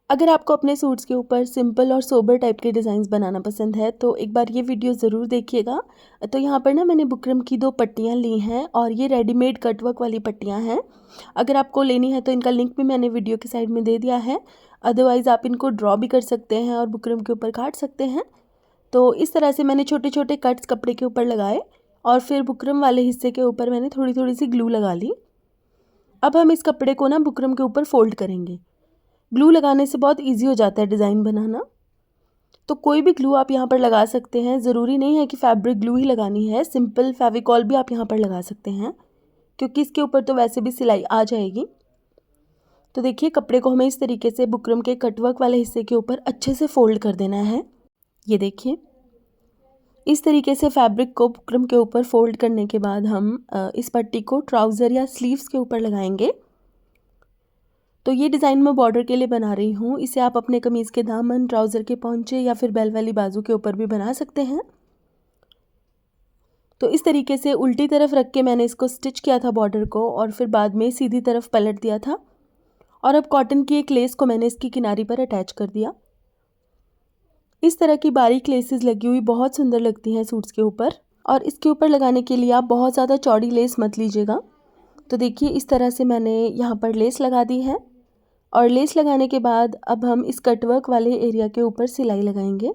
अगर आपको अपने सूट्स के ऊपर सिंपल और सोबर टाइप के डिज़ाइंस बनाना पसंद है तो एक बार ये वीडियो ज़रूर देखिएगा। तो यहाँ पर ना मैंने बुकरम की 2 पट्टियाँ ली हैं और ये रेडीमेड कटवर्क वाली पट्टियाँ हैं। अगर आपको लेनी है तो इनका लिंक भी मैंने वीडियो के साइड में दे दिया है। अदरवाइज़ आप इनको ड्रॉ भी कर सकते हैं और बुकरम के ऊपर काट सकते हैं। तो इस तरह से मैंने छोटे छोटे कट्स कपड़े के ऊपर लगाए और फिर बुकरम वाले हिस्से के ऊपर मैंने थोड़ी थोड़ी सी ग्लू लगा ली। अब हम इस कपड़े को ना बुकरम के ऊपर फोल्ड करेंगे। ग्लू लगाने से बहुत इजी हो जाता है डिज़ाइन बनाना। तो कोई भी ग्लू आप यहाँ पर लगा सकते हैं, ज़रूरी नहीं है कि फैब्रिक ग्लू ही लगानी है, सिंपल फेविकॉल भी आप यहाँ पर लगा सकते हैं क्योंकि इसके ऊपर तो वैसे भी सिलाई आ जाएगी। तो देखिए कपड़े को हमें इस तरीके से बुकरम के कटवर्क वाले हिस्से के ऊपर अच्छे से फोल्ड कर देना है। ये देखिए इस तरीके से फैब्रिक को बुकरम के ऊपर फोल्ड करने के बाद हम इस पट्टी को ट्राउज़र या स्लीव्स के ऊपर लगाएंगे। तो ये डिज़ाइन मैं बॉर्डर के लिए बना रही हूँ। इसे आप अपने कमीज़ के दामन, ट्राउज़र के पौंचे या फिर बेल वाली बाजू के ऊपर भी बना सकते हैं। तो इस तरीके से उल्टी तरफ रख के मैंने इसको स्टिच किया था बॉर्डर को और फिर बाद में सीधी तरफ पलट दिया था। और अब कॉटन की एक लेस को मैंने इसकी किनारी पर अटैच कर दिया। इस तरह की बारीक लेसेस लगी हुई बहुत सुंदर लगती हैं सूट्स के ऊपर। और इसके ऊपर लगाने के लिए आप बहुत ज़्यादा चौड़ी लेस मत लीजिएगा। तो देखिए इस तरह से मैंने यहाँ पर लेस लगा दी है और लेस लगाने के बाद अब हम इस कटवर्क वाले एरिया के ऊपर सिलाई लगाएंगे।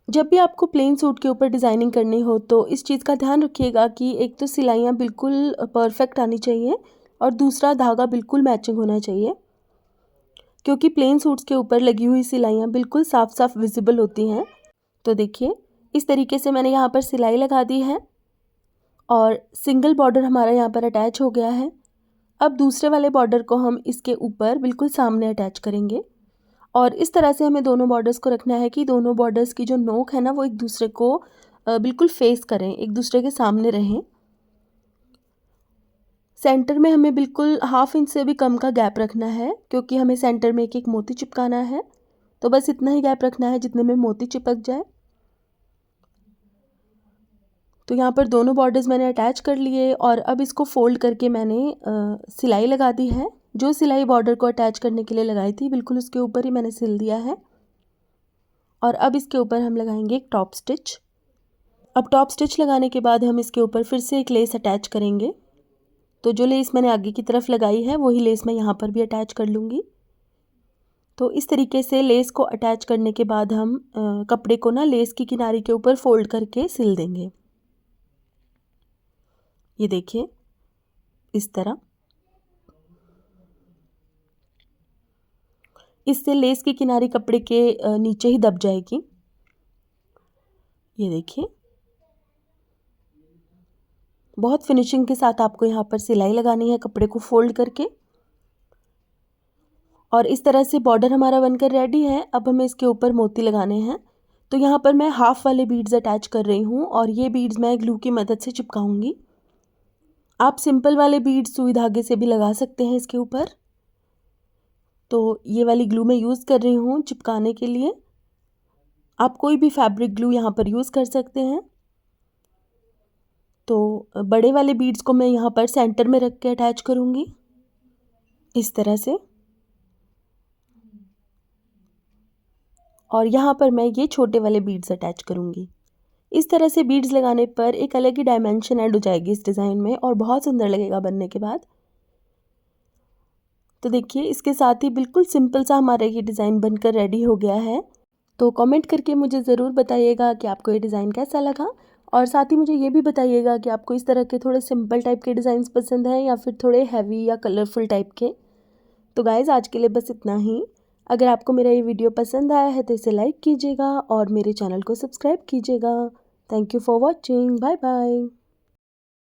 जब भी आपको प्लेन सूट के ऊपर डिज़ाइनिंग करनी हो तो इस चीज़ का ध्यान रखिएगा कि एक तो सिलाइयाँ बिल्कुल परफेक्ट आनी चाहिए और दूसरा धागा बिल्कुल मैचिंग होना चाहिए, क्योंकि प्लेन सूट्स के ऊपर लगी हुई सिलाइयाँ बिल्कुल साफ साफ विजिबल होती हैं। तो देखिए इस तरीके से मैंने यहाँ पर सिलाई लगा दी है और सिंगल बॉर्डर हमारा यहाँ पर अटैच हो गया है। अब दूसरे वाले बॉर्डर को हम इसके ऊपर बिल्कुल सामने अटैच करेंगे और इस तरह से हमें दोनों बॉर्डर्स को रखना है कि दोनों बॉर्डर्स की जो नोक है ना वो एक दूसरे को बिल्कुल फेस करें, एक दूसरे के सामने रहें। सेंटर में हमें बिल्कुल 1/2 इंच से भी कम का गैप रखना है क्योंकि हमें सेंटर में एक एक मोती चिपकाना है। तो बस इतना ही गैप रखना है जितने में मोती चिपक जाए। तो यहाँ पर दोनों बॉर्डर्स मैंने अटैच कर लिए और अब इसको फोल्ड करके मैंने सिलाई लगा दी है। जो सिलाई बॉर्डर को अटैच करने के लिए लगाई थी बिल्कुल उसके ऊपर ही मैंने सिल दिया है। और अब इसके ऊपर हम लगाएंगे एक टॉप स्टिच। अब टॉप स्टिच लगाने के बाद हम इसके ऊपर फिर से एक लेस अटैच करेंगे। तो जो लेस मैंने आगे की तरफ लगाई है वही लेस मैं यहाँ पर भी अटैच कर लूँगी। तो इस तरीके से लेस को अटैच करने के बाद हम कपड़े को ना लेस की किनारी के ऊपर फोल्ड करके सिल देंगे। ये देखिए इस तरह। इससे लेस की किनारी कपड़े के नीचे ही दब जाएगी। ये देखिए बहुत फिनिशिंग के साथ आपको यहाँ पर सिलाई लगानी है कपड़े को फोल्ड करके। और इस तरह से बॉर्डर हमारा बनकर रेडी है। अब हमें इसके ऊपर मोती लगाने हैं। तो यहाँ पर मैं हाफ वाले बीड्स अटैच कर रही हूँ और ये बीड्स मैं ग्लू की मदद से चिपकाऊंगी। आप सिंपल वाले बीड्स सुई धागे से भी लगा सकते हैं इसके ऊपर। तो ये वाली ग्लू मैं यूज़ कर रही हूँ चिपकाने के लिए। आप कोई भी फैब्रिक ग्लू यहाँ पर यूज़ कर सकते हैं। तो बड़े वाले बीड्स को मैं यहाँ पर सेंटर में रख के अटैच करूँगी इस तरह से। और यहाँ पर मैं ये छोटे वाले बीड्स अटैच करूँगी। इस तरह से बीड्स लगाने पर एक अलग ही डायमेंशन ऐड हो जाएगी इस डिज़ाइन में और बहुत सुंदर लगेगा बनने के बाद। तो देखिए इसके साथ ही बिल्कुल सिंपल सा हमारा ये डिज़ाइन बनकर रेडी हो गया है। तो कमेंट करके मुझे ज़रूर बताइएगा कि आपको ये डिज़ाइन कैसा लगा और साथ ही मुझे ये भी बताइएगा कि आपको इस तरह के थोड़े सिंपल टाइप के डिज़ाइंस पसंद हैं या फिर थोड़े हैवी या कलरफुल टाइप के। तो गाइज़ आज के लिए बस इतना ही। अगर आपको मेरा ये वीडियो पसंद आया है तो इसे लाइक कीजिएगा और मेरे चैनल को सब्सक्राइब कीजिएगा। Thank you for watching. Bye bye.